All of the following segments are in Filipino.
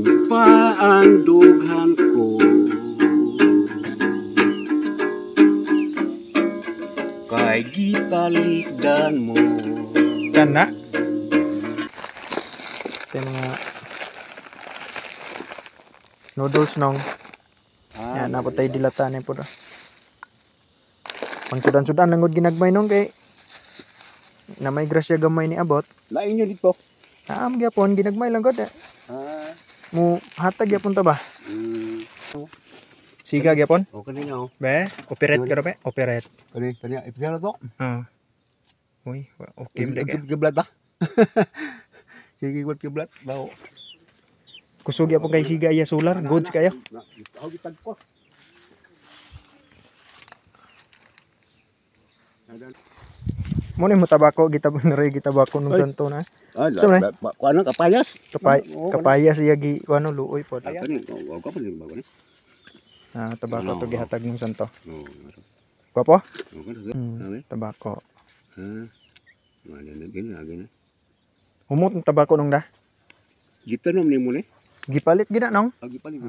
pa ang dughan ko, kay gitalikdan mo. Kana. Ito yung mga noodles nung. Yan, napatay dilatan po na. Pang sudan-sudan nangod ginagmay nung kay na may grasya gamay ni abot. Lain nyo dito. Gyapon ginagmay lang gud. Mu hatag gyapon ta ba? Siga gyapon? O kani nga. Be, operate ka be, operate. Kani ipsala to. Uy, okay mo kay. Giblat ta. Sige wat giblat daw. Kusog gyapon kay siga iya solar, goods kayo. Ako gitag ko. Mo ni mo tabako gitabako nung santo na. Kuano kapayas? Kapayas iya gi kuano luoy pod. Kani, o ka pa ni ba kani? Tabako to gihatag nung santo. Gwapo? Tabako. Humot ng tabako nung da. Gitanom ni mo ni. Gipalit gina nong. Gipalit.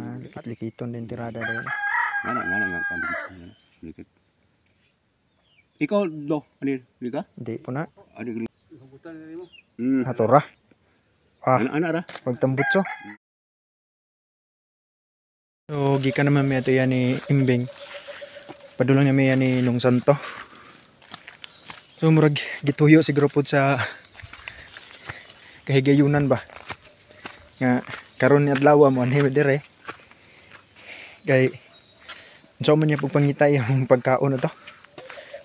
Likiton din tirada daw. Ngana likit. Ikaw do, ani ka? Di po na. Ani gini. Hatora. Ana ra. Pagtambutso. So, gikan naman may ito yan ni Imbing. Padulong niya may yan ni Nung Santo. So, murag gituyo siguro po sa kahigayunan ba. Nga, karon ni adlaw mo ani dire. Kay unsa man niya pagpangitay ang pagkaon na to.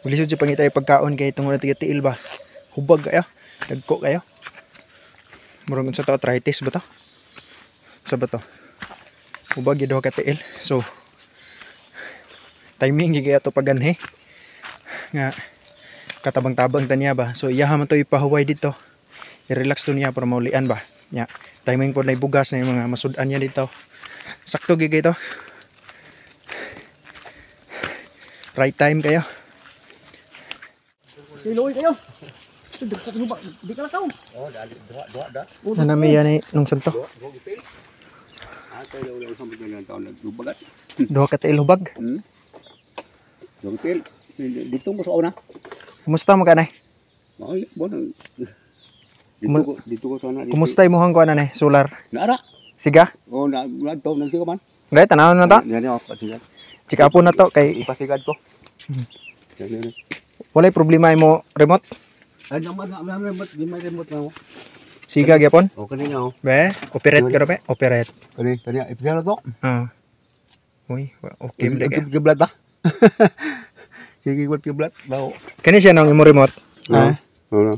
Ulisod siya pangitay pagkaon kay tungod na tiil ba. Hubag kayo, dagko kayo. Murag unsa to arthritis ba to? Sa ba to? Hubag gyud ka tiil. So timing gyud ato paganhe. Nga katabang-tabang ta niya ba. So iyaha man to ipahuway dito. I-relax to niya para maulian ba. Nya, timing po na ibugas na yung mga masudan niya dito. Sakto gyud ito. Right time kayo. Siloy kayo. Di ka lakaw. Dali dua da. Nanami yan Nung Santo. Atay ulo sa mga taon nagdubagat. Duha ka tiil hubag. Dongtil. Dito mo sa una. Kumusta mo kanay? Ay, bono. Dito ko sana. Kumusta imong kuan na solar? Naara. Siga? Oh, to nagsiga man. Dai tanaw na to. Yan ako pasigan. Chikapon na to kay Ipasigad ko. walay problema imo remote. Ay naman remote, di may remote na. Siga gyapon? O kani nga. Be, operate ka be, operate. Kani ipsala to. Uy, okay mo kay. Giblat ta. Sige wat giblat daw. Kani siya nang imo remote. Oo.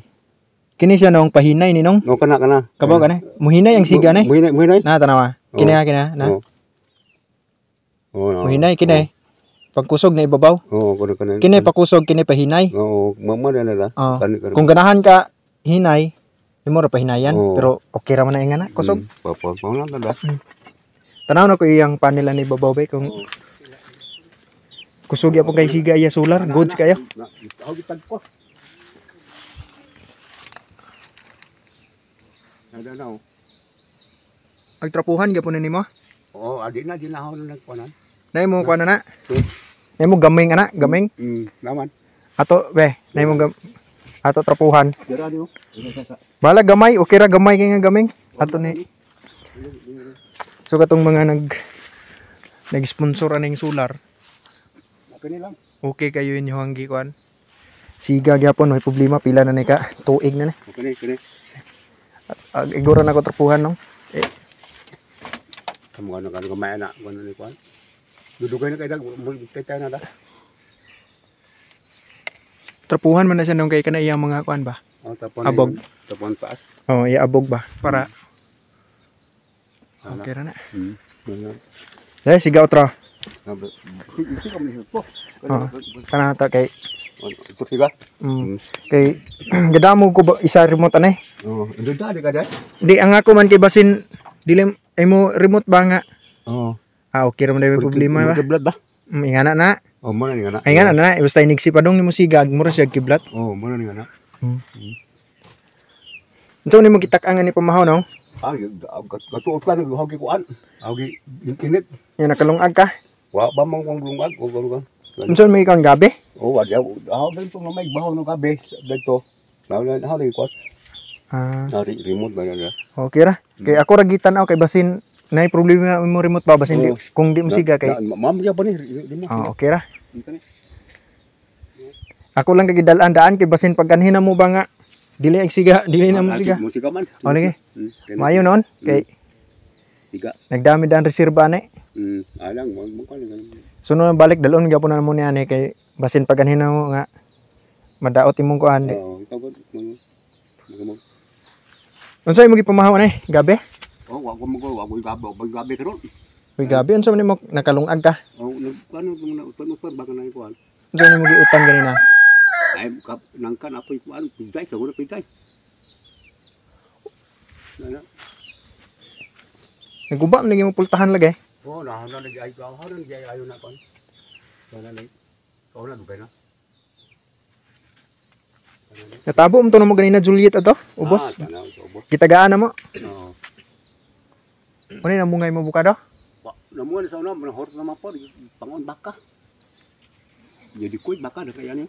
Kini siya nang pahinay ni nong. No kana. Kabaw kanay. Muhinay ang siga ni. Muhinay. Na tanawa. Kini na. Muhinay kini. Pagkusog na ibabaw. Oo, kana. Kini pakusog, kini pahinay. Oo, mama na nila. Kung ganahan ka hinay, imo ra pahinayan, pero okay ra man na ingana kusog. Papa, lang kada. Tanaw na ko iyang panela ni babaw bay kung kusog ya po kay siga iya solar, goods kayo. Ako gitag ko. Ada na. Agtrapuhan gyapon nimo? Oo, adi na ako na nagkuanan. Nay mo kuan na. Nay mo gaming ana, gaming. Naman. Ato be, nay mo ato trapuhan. Dira di mo. Bala gamay, okay ra gamay kay nga gaming. Ato ni. So katong mga nag-sponsor aning solar. Okay lang. Okay kayo inyo ang gikuan. Siga gyapon, may problema pila na ni ka, tuig na ni. Okay. Igura na ko trapuhan no. Kamu kan gamay na kuan ni kuan. Dudugay na kay dag tay na da. Trapuhan man na siya nung kay kana iyang mga kuan ba? Abog. Tapon taas. Oh, iya abog ba para okay ra na. Dai siga otra. Isi kami po. Kana ta kay Ito siga. Kay gadamo ko ba isa remote anay? Oh, indi da ka dai. Di ang ako man kay basin dili ay mo remote ba nga? Oo. Okay ra man may problema ba? Kiblat ba? Ingana na. Oh, mo na ni ngana. Ay ngana na, basta inigsi pa dong nimo sigag, mura siya kiblat. Oh, mo na ni ngana. Unsa nimo gitak-an ni pamahaw no? Katuot pa naghugi kuan. Hagi init. Yan nakalungag ka. Wa ba mang lungag o gano'n. Unsa may ikaw gabi? Oh, wa dito nga may bahaw ng gabi dito. Nawala na hali ko. Ah, Nari remote ba yan? okay ra. Kay ako ra gitan-aw kay basin nay problema mo remote ba basin di, kung di mo siga kay. Ma'am ya pa ni remote. Ah, okay ra. Ako lang kay gidalaan daan kay basin pagkanhina mo ba nga dili ag siga, dili na mo siga. Musika man. O lagi. Mayo noon kay Siga. nagdami daan reserba ani. Alang mo kan ganun. Sunod na balik dalon gyapon na mo ni ani kay basin pagkanhina mo nga madaot imong kuan. Oo, ikaw ba? Mo. Unsay mo gipamahaw ani gabi? Oh, wa ko gabi karon. Uy gabi unsa man mo nakalungag ka? Oh, nagkano na utan baka na kuan. Unsa mo giutang ganina? Ay kap nangkan apoy kuan, pigay sa una pigay. Nana. Naguba man lagi mo pultahan lagi. Oh, na lagi ay ko, lagi ayo na kuan. Sana lagi. Kau na dugay na. Natabo mo to na mo ganina Juliet ato, ubos. Tanaw to ubos. Gitagaan na mo. Oo. Ano na mungay mo buka do? Namuan sa una, manahor na mapo, pangon baka. Jadi kuy baka na kaya niyo.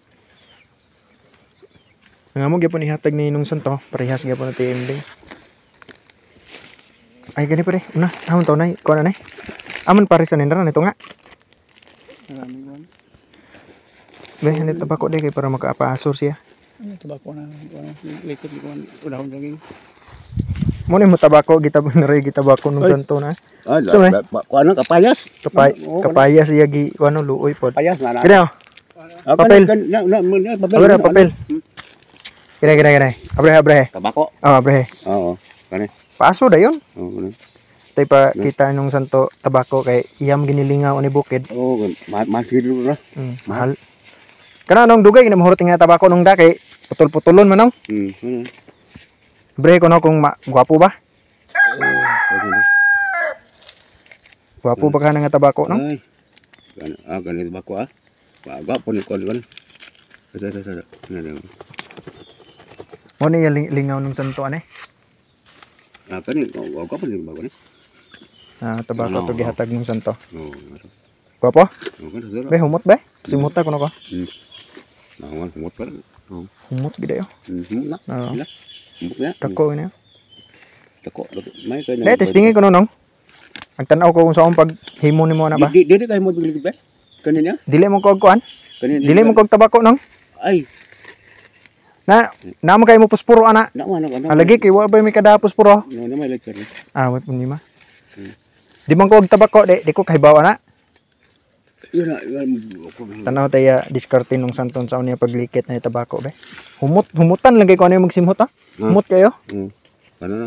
Nga mo gyapon ihatag ni nung santo, parehas gyapon na TMD. Ay gani pare, una, ahon to nay, kuan na nay. Amon pares na nindra nito nga. Be, hani tabako de kay para makaapasor siya. Tabako na likod ko udahon lagi. Mo ni mo tabako gitabako nung santo na. Ah, So, kuan kapayas. Kapaya siya gi ano luoy pod. Kapayas na. Kaya, Papel. Papel. abra papel. Kira. Abre. Tabako. Oh, abre. Oo. Kani. Paso dayon. Oo, kani. Tay pa kita nung santo tabako kay iyam ginilingaw ni bukid. Oo, masih dulu na. Mahal. Kana nung dugay na mahurot nga tabako nung da kay putol-putulon man nung. Bre ko no kung gwapo ba? Gwapo ba ka nga tabako no? Ay. Ganito ba ko ah? Gwapo ni ko kan. Sada. Mo ni lingaw nung santo ane. Kani gwapo ni ba ko ni? Tabako to gihatag nung santo. Oo. Gwapo? Oo, kan sada. Be humot ba? Simot ta kuno ko. Naman kumot pa. Oo. Humot gid ayo. Na. Oo. Kumot na. Dako na. Dako. May kay Dai testingin ko nung. Ang tanaw ko kung saan pag himo nimo na ba? Dili kay mo bilig ba? Kanina? Dili mo kog kuan? Kanina. Dili mo kog tabako nung? Ay, Na mo kay mo puspuro ana. naman. Alagi kay wa ba may kada puspuro? No, na may lecture. Wait mo ni ma. Di man kog tabako di ko kahibaw ana. Yun na. Tanaw taya discardin nung santon sa unya paglikit na tabako be. Humutan lang kay ko ano yung magsimhot ha. Humot kayo. Ano na?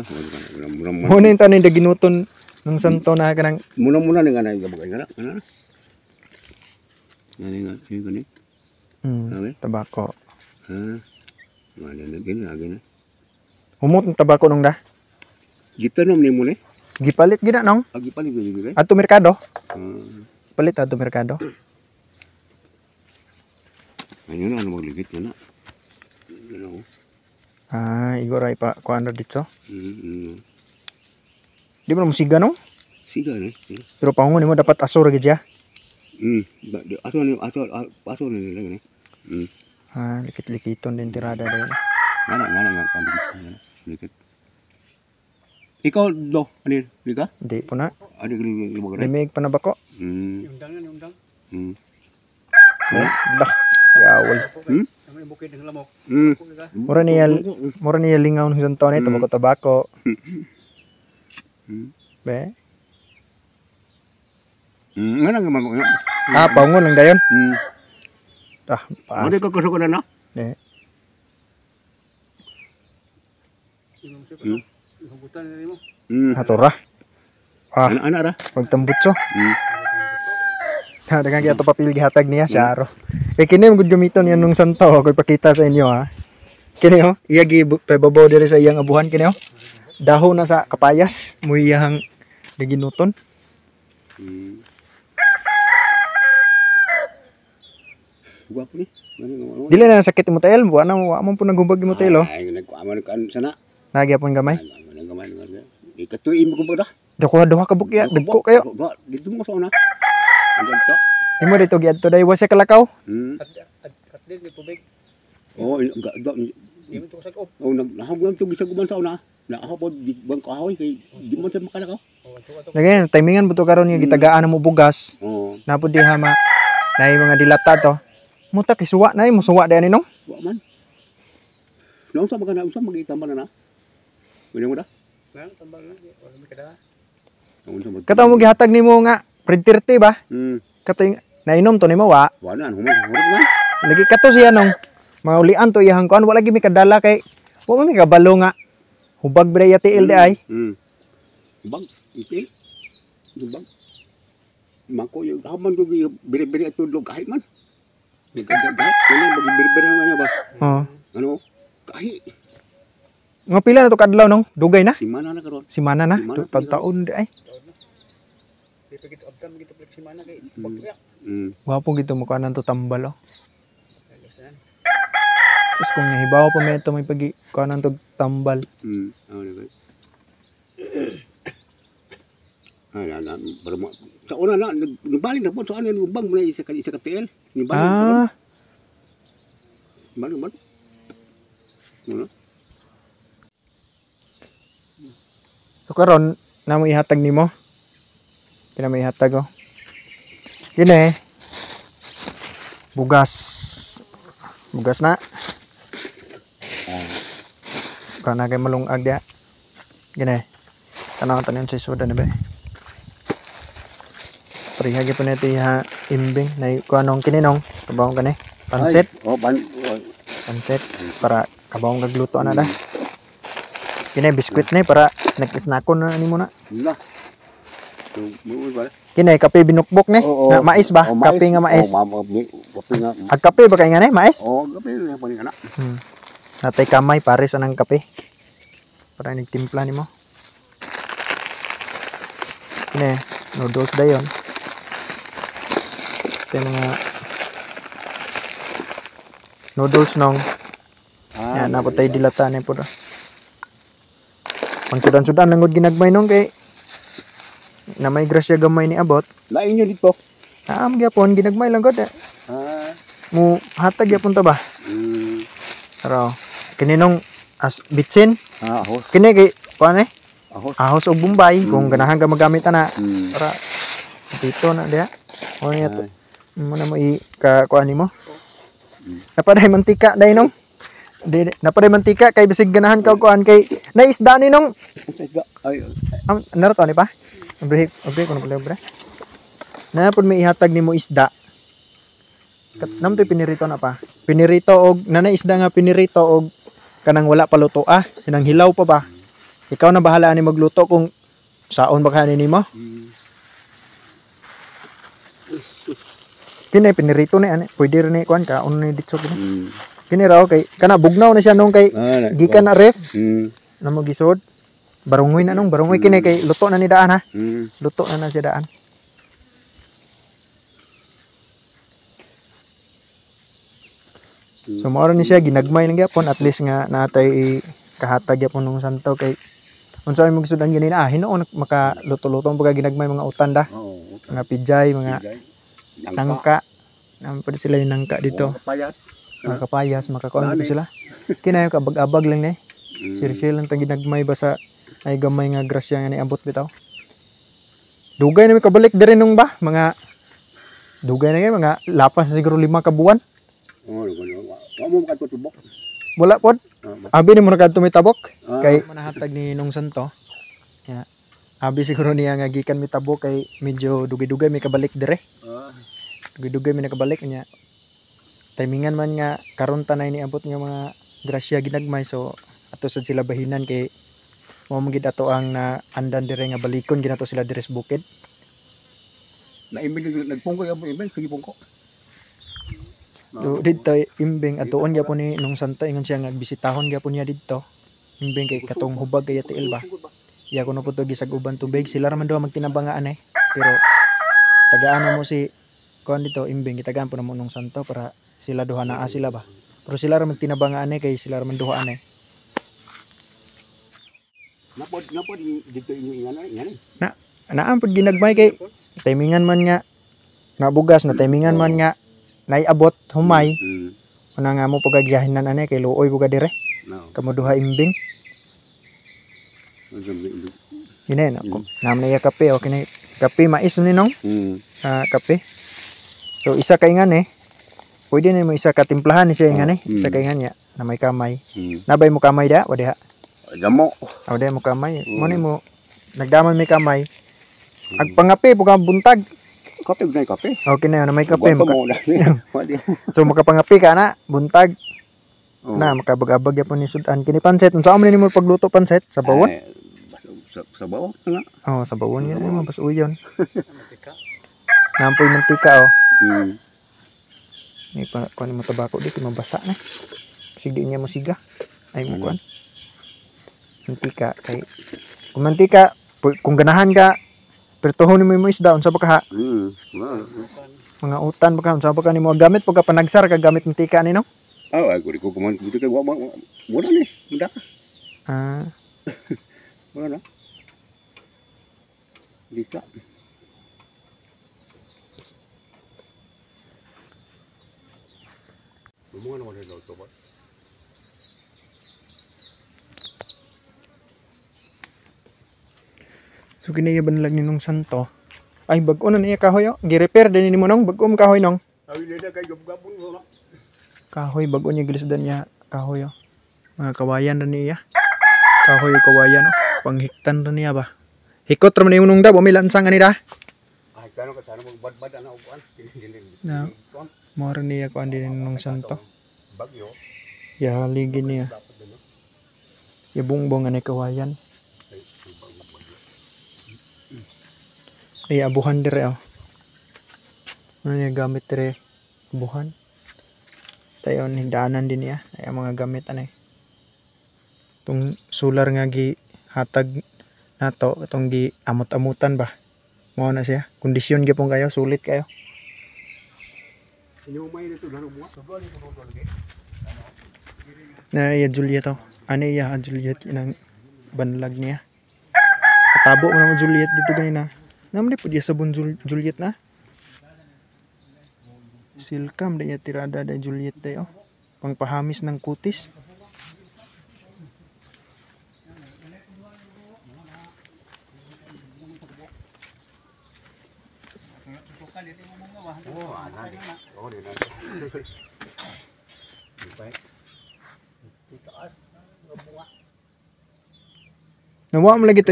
Mo na yung tanin ginuton nung santo na kanang Muna ni nga na gabagay nga na. Ano na? Ano nga? Sino ka ni? tabako. Gini. Humot ng tabako nung da. Gita nom ni mo ni? Gipalit gina nung. Agi pa ni gini. Ato merkado. Palit ato merkado. Ayun na ano magligit na. Ano? Igor ay pa kuan ra dito. Mm. Di mo musiga no? Siga ni. Pero pangon mo dapat asor gid siya. Aso ni lagi ni. Likit-likiton din tirada daw. Ngana nga pambigit. Likit. Ikaw do, ani liga? Di po na. Ani gini gimagana. Limig pa na bako. Undang. Dah. Yawol. Ang bukid ng lamok. Mura niya lingaw ng santo na tabako. Be. Ngana nga mag. Pangon lang dayon. Paas. Ano ka kusok na na? Hugutan na mo. Hatora. Ana ra. Pagtambutso. Dagang kaya ito papil gihatag niya siya aro. Kini mo gud gamiton yan nung santo ko ipakita sa inyo ha. Kini ho, iya gi pababaw diri sa iyang abuhan kini ho. Dahon na sa kapayas, mo iyang ginuton. Gwapo ni. Dili na sakit mo tail, wa mo po nagumbag mo tail oh. Ay nagkuaman kan sana. Nagyapon gamay. Gamay nga. Ikatuin mo ko ba da? Duha ka bukya, dagko kayo. Dito mo sa una. Hanggang sa. Imo dito giadto dai wasa kalakaw. At din may tubig. Oh, Imo to sa koob. oh nahagwan to bisag uban sa una. Nakahapon di bang kahoy kay di man sa makalakaw. Lagi timingan buto karon nga gitagaan mo bugas. Oh, Napod diha naay mga dilata to. Muta kisuwa na mo suwa dai ninong. wa man. Nung sa magana usam magita man na. Wala mo da? Nang tambal na, wala may kada. Kataw mo gihatag nimo nga printirte ba? Katoy nainom to nimo wa. Wala human hurot na. Lagi kato siya nung maulian to iyang kuan wala gyud mi kadala kay wa mi kabalo nga hubag bray tiil di ay. Bag itil. Bag. Mako yung haman ko biri-biri at tudlog kahit man. Kahit wala bagi-biri-biri nga ba? Oh. Ano? Kahit Nga pila na to kadlaw nung dugay na. si mana na karon. Simana na, Simana, pagtaon di ay. Di pa gito abdam gito fleximan na kay pagya. Wapo gito mo kanan to tambal oh. Ayusan. Tapos kung nahibaw pa may ito may pagi kanan to tambal. Ano na ba? Ay, pero sa una na nibalik na po sa ano lubang mo na isa ka TL. Nibalik na. Balik man. Ano? So karon namo ihatag nimo. Kina mo ihatag oh. Kini bugas. Bugas na. Kana kay malungag dia. Gini. Tanang tanan sa soda na ba? Parihagi po nito ha imbing na kuanong kininong kabawang kani pansit. Oh, Pansit para kabawang nagluto na da. Kini biskuit na para snack-snackon na nimo na. Wala. So, mo ba? Kini kape binukbok ni. Na mais ba? Kape nga mais. Kape nga. Ag kape ba kay nga ni mais? Oh, kape na pa ni kana. Natay kamay pares anang kape. Para nagtimpla nimo. Kini noodles dayon. Kaya mga noodles nung yan, napatay dilata na po do. Ang sudan-sudan nangod ginagmay nung kay na may grasya gamay ni abot. Lain nyo dito. Naam gyapon ginagmay lang gud. Mo hatag gyapon ta ba? Pero kininong as bitsin. Ahos. Kini kay kuan eh? Ahos. Ahos og Bombay kung ganahan ka magamit ana. Mm. Para dito na dia. O niya to. Mo na mo i ka kuan nimo. Napaday mantika dai nong. Napaday mantika kay bisig ganahan ka kuan kay naisda ni nong. Ay. Naro to ni pa. Break ko na pala bre. Na pud may ihatag nimo isda. Nam to pinirito na pa. Pinirito og nanay isda nga pinirito og kanang wala pa luto sinang hilaw pa ba. Ikaw na bahala ani magluto kung saon ba kanin nimo. Kini pinirito ni ani, pwede rin ni kuan ka uno ni ditso kini. Kini raw kay kana bugnaw na siya nung kay gikan na ref. Namo gisod. Barungoy na nung barungoy kini kay luto na ni daan ha. Luto na siya daan. So mao ni siya ginagmay lang gyapon at least nga natay kahatag gyapon nung santo kay unsa may magsud ang ganina hinuon makaluto-luto pag ginagmay mga utanda. Mga pijay, mga nangka. Naman pa sila yung nangka dito. Mga kapayas, makakuan dito sila. Kinayo kabag-abag lang ni. Sirsil lang tang ginagmay basa ay gamay nga grasya nga niabot bitaw. Dugay na may kabalik diri nung ba mga dugay na kay mga lapas siguro 5 ka buwan. Mo makatutubok. Wala pod. Abi ni mo nakadto may tabok. Kay manahatag ni nung santo. Ya. Abi siguro niya nga gikan mi tabok kay medyo dugay-dugay may kabalik dire. Dugay-dugay may nakabalik niya. Timingan man nga karon tanay ni abot nga mga grasya ginagmay so ato sad sila bahinan kay mo gid ato ang na andan dire nga balikon ginato sila dire sa bukid. Na imbing nagpungko yung imbing sige pungko. So dito imbing atuon gyapon ni nung santo ingon siya nga bisitahon gyapon niya dito. Imbing kay katong hubag kay tiil ba. Ya kuno po to gisag uban tubig sila ra man daw magtinabangaan pero tagaan mo si kuan dito imbing gitagaan po namo nung santo para sila duha naa sila ba. Pero sila ra magtinabangaan kay sila ra man duha napod dito ingana ingana. Anaan pud ginagmay kay timingan man nga nabugas na timingan man nga naiabot humay. Una nga mo pagagihanan ani kay luoy buga dire. No. Kamo duha imbing. Ine na ko. Nam na ya kape okay na kape mais ni nong. Kape. So isa ka ingan pwede na mo isa ka timplahan ni siya ingan isa ka ingan ya na may kamay. Nabay mo kamay da wa diha. Damo. Aw diha mo kamay. Mo ni mo nagdaman may kamay. Ag pangapi buka buntag. Kape na kape. Okay na may kape mo. Wadi. So makapangapi ka na buntag. Na makabag-abag yapon ni sudan kini pansit. Unsa man nimo pagluto pansit sa bawon? Sa bawon nga. Oh, sa bawon yan mo bas uyon. Nampoy mantika Ni pa kuan mo tabako di mabasa na. Sige di niya mo siga. Ay mo kuan. Mantika kay kung mantika kung ganahan ka pertohon mo isda unsa ba ka ha? Mga utan ba ka unsa ba ka nimo gamit pagka panagsar ka gamit mantika ni no? Ako ko kuman dito kay wala ni. Muda ka. Wala na. Bisa. Lumungan mo na to ba? So kinaya banlag ni nung santo. Ay bag-o na niya kahoy gi-repair din nimo nong bag-o kahoy nong. Ay leda kay gabgabon mo na. Kahoy bag-o niya gilisdan niya kahoy Mga kawayan ra niya. Kawayan panghiktan ra niya ba. Hikot ra man nimo nung da mo milansang ani da. Ay kano ka sana magbadbad ana uban. Na. Mo ra niya ko andi nung santo. Bagyo. Ya ligin niya. Ya bungbong ani kawayan. Ay abuhan dire Ano niya gamit dire abuhan. Tayo higdaanan din niya. Ay mga gamit Tung solar nga gi hatag nato itong gi amot-amutan ba. Mao na siya. Kondisyon gyapon kayo, sulit kayo. Inyumay nito laro mo. Na iya Juliet Ano iya Juliet inang banlag niya. Katabo mo naman Juliet dito ganina. Naman di po dia sabon Juliet na. Silkam da niya tirada da Juliet da pangpahamis ng kutis. Nawam lagi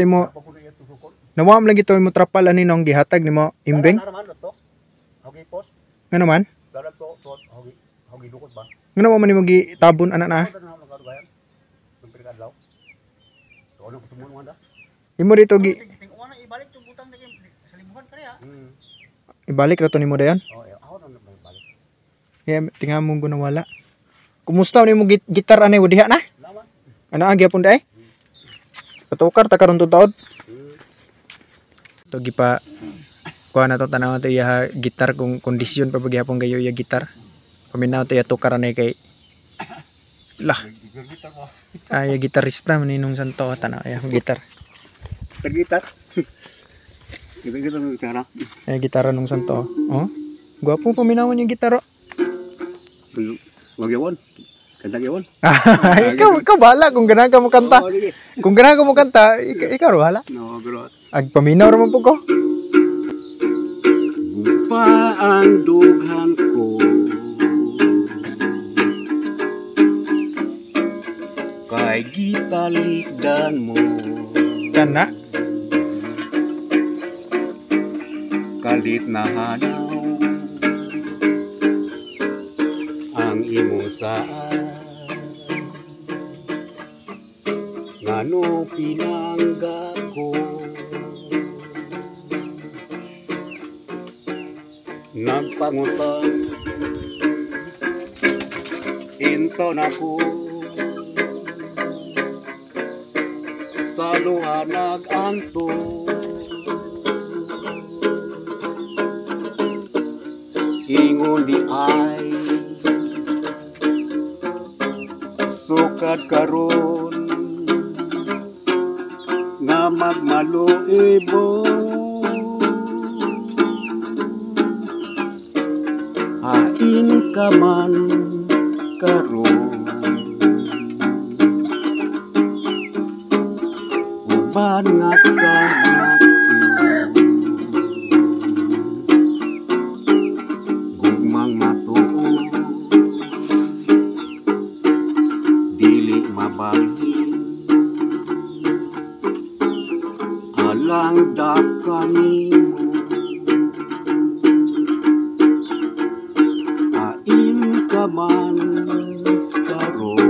tayo mo trapal ani nong gihatag nimo imbeng. Ngano man? Ngano man nimo gitabon ana na? Imo dito ibalik ra to nimo dayon? Tingnan mo gunawala. Kumusta nimo gitar ani wadiha na? Ano agi apon dai? Patukar ta karon taod. To gipa kuha na to tanaw to iya gitar kung kondisyon pa pagyapon kayo iya gitar. Paminaw to iya tukar na kay lah. Ay gitarista maninong santo tanaw iya gitar. Gitar. Gitar ng gitara. Ay gitara nung santo. Gwapo paminawan yung gitaro. Magyawon. Kanta gyawon. Ikaw bahala kung ganahan ka mo kanta. Kung ganahan ka mo kanta, ikaw bahala. No, pero Ag paminaw raman po ko. Gupa ang dughan ko kay gitalikdan mo Kana? kalit na hanaw ang imo saan ngano pinangga ko nagpangutang into na ko sa luha nag-anto ingon di ay sukat karon nagmaluibo. Hain ka man karon, uban nga kanak gugmang matuod, dili mabalhin, alang dakanimo. Hain ka man karon,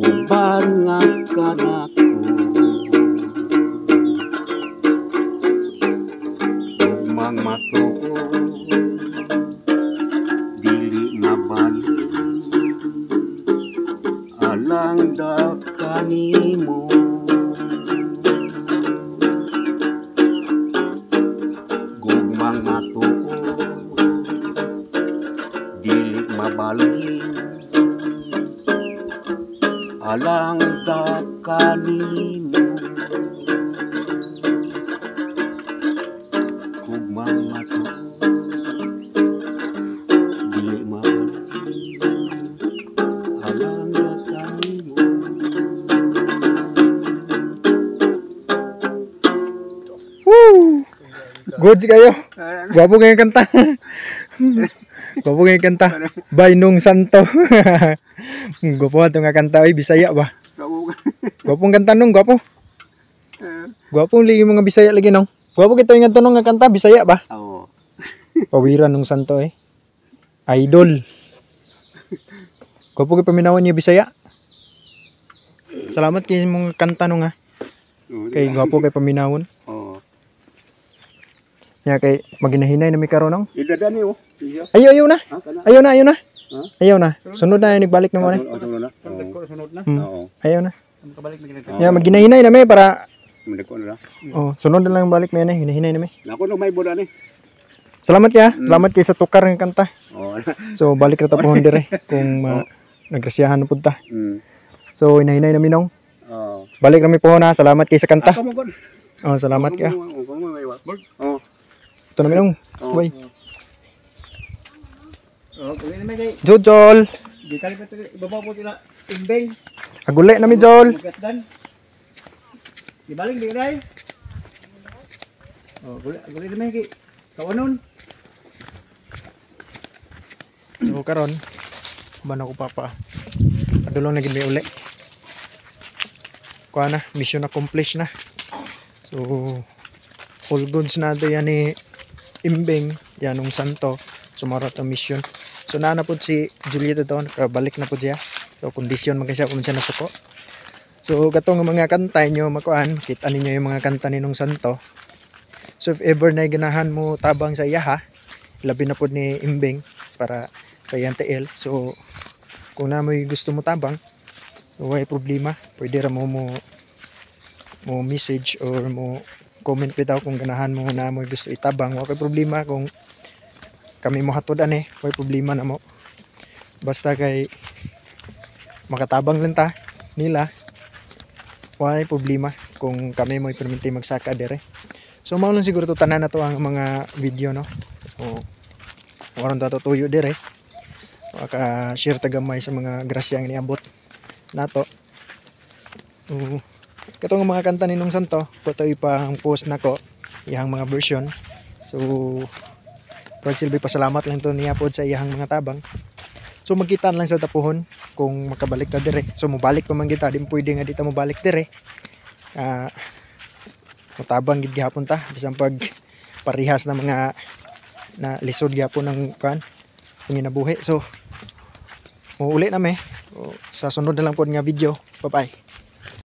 uban nga kanako gugmang matuod, dili mabalhin, alang dakanimo. Gugmang matuod, dili mabalhin, alang dakanimo. Gugmang matuod, dili mabalhin, alang dakanimo. Woo! Good kayo. Gwapo kayo kanta. Gwapo kayo kanta. Bainong Santo. Gwapo ato nga kanta. Ay, Bisaya ba? Gwapong kanta nung, gwapo. Gwapong lagi mga Bisaya lagi nung. Gwapo kita yung nung nga kanta, Bisaya ba? Oo. Pawiran nung Santo eh. Idol. Gwapo kayo paminawan niyo Bisaya. Salamat kayo mga kanta nung ha. Kay gwapo kayo paminawon. Oo. Nya kay maginahinay na may karon nung. Idadani oh. Iya. Ayaw na. Ha kana? Ayaw na. Ha? Ayaw na. Sunod na nagbalik na mo na. Sunod na. Sunod na. Oo. Ayaw na. Makabalik na ginagawa. Oo. Nya maginahinay na may para Mandako na. oh, sunod na lang balik may na hinahinay na may. Nako no may boda ni. Salamat ya. Salamat kay sa tukar ng kanta. Oo. So balik ra ta pohon dire kung nagrasyahan na pud ta. So hinahinay na minong. Oo. Balik ra mi pohon na. Salamat kay sa kanta. Ako mo kon. Oh, salamat ya. Ako mo may wa. Oo. Ito na minong. Oo. Bye. Oh, kung naman kay Jojol. di kali pa ibabaw po sila imbeng. Aguli na mi Jol. Magkatdan. Di baling di ray. Oh, guli naman kay kawanon. So karon ban ako papa. Padulong na gid mi uli. Kuha na, mission accomplished na. So all goods na to yan ni Imbeng, yanong Santo. Sumarat ang mission. So naana po si Julieta doon, balik na po siya. So kondisyon man siya kung siya nasuko. So katong mga kanta nyo makuan, kita ninyo yung mga kanta ni nung Santo. So if ever na ganahan mo tabang sa iya ha, labi na po ni Imbeng para kay TL. So kung na may gusto mo tabang, so may problema, pwede ra mo message or mo comment bitaw kung ganahan mo na mo gusto itabang. Wala problema kung kami mo hatodan eh, may problema na mo. Basta kay makatabang lang ta nila. Wala problema kung kami mo iperminti magsaka dire. So mao lang siguro to tanan na to ang mga video no. O waron to tuyo dire. Maka share ta gamay sa mga grasya nga niabot nato. Katong mga kanta ni nung Santo, patoy pa ang post nako iyang mga version. So pagsilbi pasalamat lang to niya pod sa iyang mga tabang. So magkitaan lang sa tapuhon kung makabalik ta dire. So mobalik pa man kita, di pwede nga dita mobalik dire. Mutabang gid gihapon ta bisan pag parihas na mga na lisod gyapon ng kan panginabuhi. So uli na me. So, sa sunod na lang pod nga video. Bye bye.